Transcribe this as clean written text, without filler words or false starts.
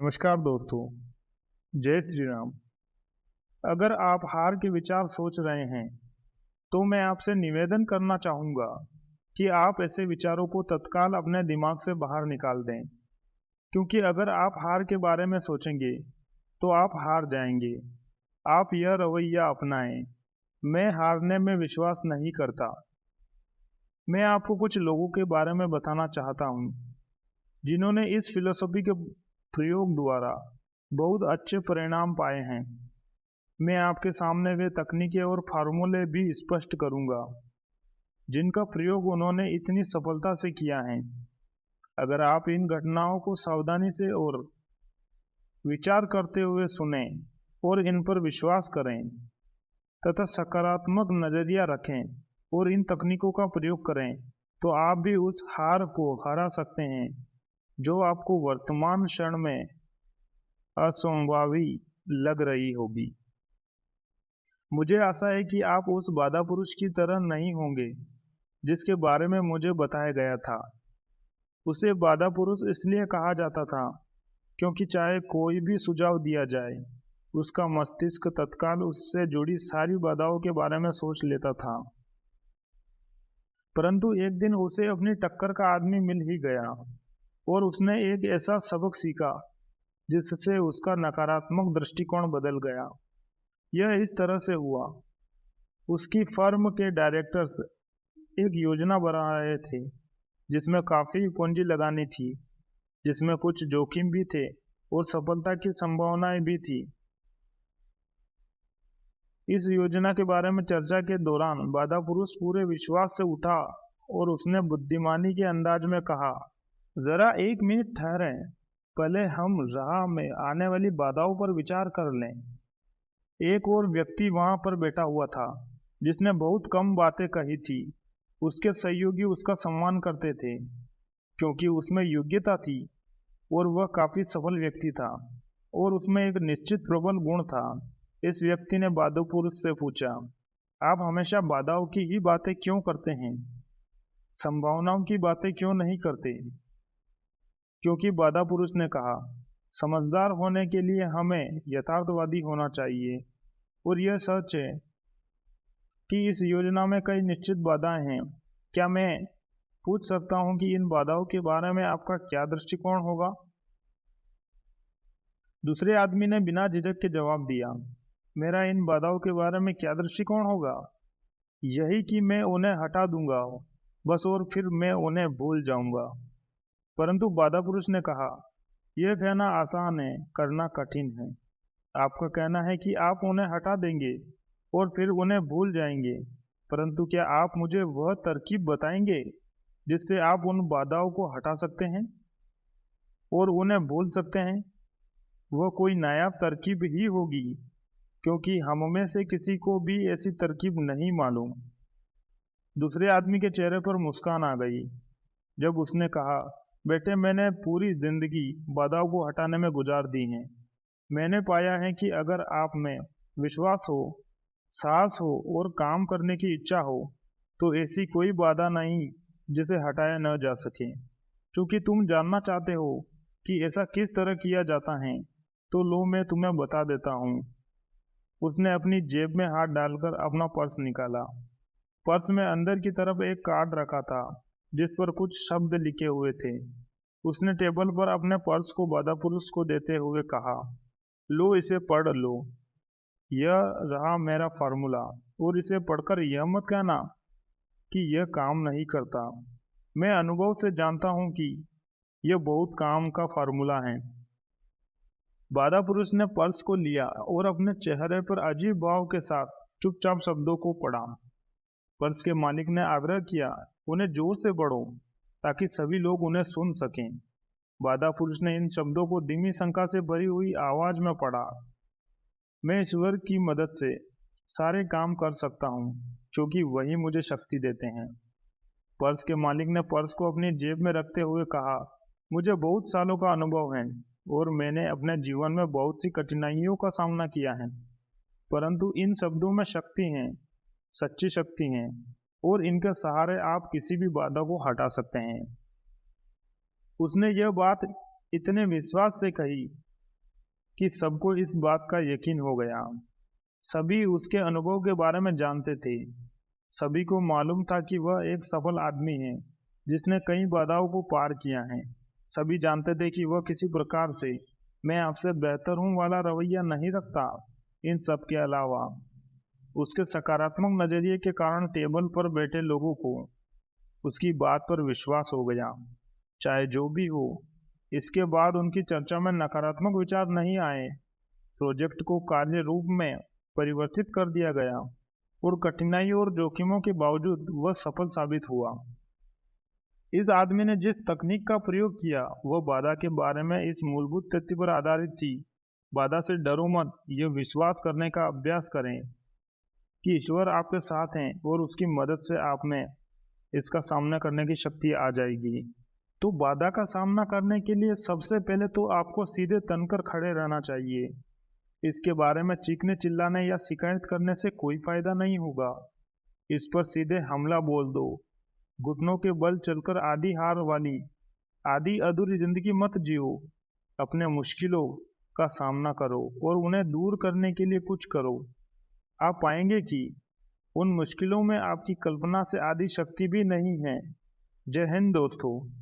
नमस्कार दोस्तों। जय श्री राम। अगर आप हार के विचार सोच रहे हैं तो मैं आपसे निवेदन करना चाहूँगा कि आप ऐसे विचारों को तत्काल अपने दिमाग से बाहर निकाल दें, क्योंकि अगर आप हार के बारे में सोचेंगे तो आप हार जाएंगे। आप यह रवैया अपनाएं, मैं हारने में विश्वास नहीं करता। मैं आपको कुछ लोगों के बारे में बताना चाहता हूँ जिन्होंने इस फिलॉसफी के प्रयोग द्वारा बहुत अच्छे परिणाम पाए हैं। मैं आपके सामने वे तकनीकें और फार्मूले भी स्पष्ट करूंगा जिनका प्रयोग उन्होंने इतनी सफलता से किया है। अगर आप इन घटनाओं को सावधानी से और विचार करते हुए सुने और इन पर विश्वास करें तथा सकारात्मक नजरिया रखें और इन तकनीकों का प्रयोग करें, तो आप भी उस हार को हरा सकते हैं जो आपको वर्तमान क्षण में असंभावी लग रही होगी। मुझे आशा है कि आप उस बाधा पुरुष की तरह नहीं होंगे जिसके बारे में मुझे बताया गया था। उसे बाधा पुरुष इसलिए कहा जाता था क्योंकि चाहे कोई भी सुझाव दिया जाए, उसका मस्तिष्क तत्काल उससे जुड़ी सारी बाधाओं के बारे में सोच लेता था। परंतु एक दिन उसे अपनी टक्कर का आदमी मिल ही गया और उसने एक ऐसा सबक सीखा जिससे उसका नकारात्मक दृष्टिकोण बदल गया। यह इस तरह से हुआ। उसकी फर्म के डायरेक्टर्स एक योजना बना रहे थे जिसमें काफी पूंजी लगानी थी, जिसमें कुछ जोखिम भी थे और सफलता की संभावनाएं भी थी। इस योजना के बारे में चर्चा के दौरान बाधा पुरुष पूरे विश्वास से उठा और उसने बुद्धिमानी के अंदाज में कहा, जरा एक मिनट ठहरें, पहले हम राह में आने वाली बाधाओं पर विचार कर लें। एक और व्यक्ति वहां पर बैठा हुआ था जिसने बहुत कम बातें कही थी। उसके सहयोगी उसका सम्मान करते थे क्योंकि उसमें योग्यता थी और वह काफी सफल व्यक्ति था और उसमें एक निश्चित प्रबल गुण था। इस व्यक्ति ने बाधा पुरुष से पूछा, आप हमेशा बाधाओं की ही बातें क्यों करते हैं, संभावनाओं की बातें क्यों नहीं करते? क्योंकि बाधा पुरुष ने कहा, समझदार होने के लिए हमें यथार्थवादी होना चाहिए और यह सच है कि इस योजना में कई निश्चित बाधाएं हैं। क्या मैं पूछ सकता हूं कि इन बाधाओं के बारे में आपका क्या दृष्टिकोण होगा? दूसरे आदमी ने बिना झिझक के जवाब दिया, मेरा इन बाधाओं के बारे में क्या दृष्टिकोण होगा? यही कि मैं उन्हें हटा दूंगा बस, और फिर मैं उन्हें भूल जाऊंगा। परंतु बाधा पुरुष ने कहा, यह कहना आसान है, करना कठिन है। आपका कहना है कि आप उन्हें हटा देंगे और फिर उन्हें भूल जाएंगे, परंतु क्या आप मुझे वह तरकीब बताएंगे जिससे आप उन बाधाओं को हटा सकते हैं और उन्हें भूल सकते हैं? वह कोई नायाब तरकीब ही होगी, क्योंकि हम में से किसी को भी ऐसी तरकीब नहीं मालूम। दूसरे आदमी के चेहरे पर मुस्कान आ गई जब उसने कहा, बेटे, मैंने पूरी जिंदगी बाधाओं को हटाने में गुजार दी है। मैंने पाया है कि अगर आप में विश्वास हो, साहस हो और काम करने की इच्छा हो तो ऐसी कोई बाधा नहीं जिसे हटाया न जा सके। क्योंकि तुम जानना चाहते हो कि ऐसा किस तरह किया जाता है, तो लो मैं तुम्हें बता देता हूँ। उसने अपनी जेब में हाथ डालकर अपना पर्स निकाला। पर्स में अंदर की तरफ एक कार्ड रखा था जिस पर कुछ शब्द लिखे हुए थे। उसने टेबल पर अपने पर्स को बाधा पुरुष को देते हुए कहा, लो, इसे पढ़ लो। यह रहा मेरा फार्मूला, और इसे पढ़कर यह मत कहना कि यह काम नहीं करता। मैं अनुभव से जानता हूं कि यह बहुत काम का फार्मूला है। बाधा पुरुष ने पर्स को लिया और अपने चेहरे पर अजीब भाव के साथ चुपचाप शब्दों को पढ़ा। पर्स के मालिक ने आग्रह किया, उन्हें जोर से पढ़ो ताकि सभी लोग उन्हें सुन सकें। बाधा पुरुष ने इन शब्दों को धीमी शंका से भरी हुई आवाज में पढ़ा, मैं ईश्वर की मदद से सारे काम कर सकता हूँ क्योंकि वही मुझे शक्ति देते हैं। पर्स के मालिक ने पर्स को अपनी जेब में रखते हुए कहा, मुझे बहुत सालों का अनुभव है और मैंने अपने जीवन में बहुत सी कठिनाइयों का सामना किया है, परंतु इन शब्दों में शक्ति है, सच्ची शक्ति है, और इनके सहारे आप किसी भी बाधा को हटा सकते हैं। उसने यह बात इतने विश्वास से कही कि सबको इस बात का यकीन हो गया। सभी उसके अनुभव के बारे में जानते थे। सभी को मालूम था कि वह एक सफल आदमी है जिसने कई बाधाओं को पार किया है। सभी जानते थे कि वह किसी प्रकार से मैं आपसे बेहतर हूँ वाला रवैया नहीं रखता। इन सब के अलावा उसके सकारात्मक नजरिए के कारण टेबल पर बैठे लोगों को उसकी बात पर विश्वास हो गया। चाहे जो भी हो, इसके बाद उनकी चर्चा में नकारात्मक विचार नहीं आए। प्रोजेक्ट को कार्य रूप में परिवर्तित कर दिया गया और कठिनाई और जोखिमों के बावजूद वह सफल साबित हुआ। इस आदमी ने जिस तकनीक का प्रयोग किया वह बाधा के बारे में इस मूलभूत तथ्य पर आधारित थी। बाधा से डरो मत, यह विश्वास करने का अभ्यास करें कि ईश्वर आपके साथ हैं और उसकी मदद से आप में इसका सामना करने की शक्ति आ जाएगी। तो बाधा का सामना करने के लिए सबसे पहले तो आपको सीधे तनकर खड़े रहना चाहिए। इसके बारे में चीखने चिल्लाने या शिकायत करने से कोई फायदा नहीं होगा। इस पर सीधे हमला बोल दो। घुटनों के बल चलकर आधी हार वाली आधी अधूरी जिंदगी मत जियो। अपने मुश्किलों का सामना करो और उन्हें दूर करने के लिए कुछ करो। आप पाएंगे कि उन मुश्किलों में आपकी कल्पना से आधी शक्ति भी नहीं है। जय हिंद दोस्तों।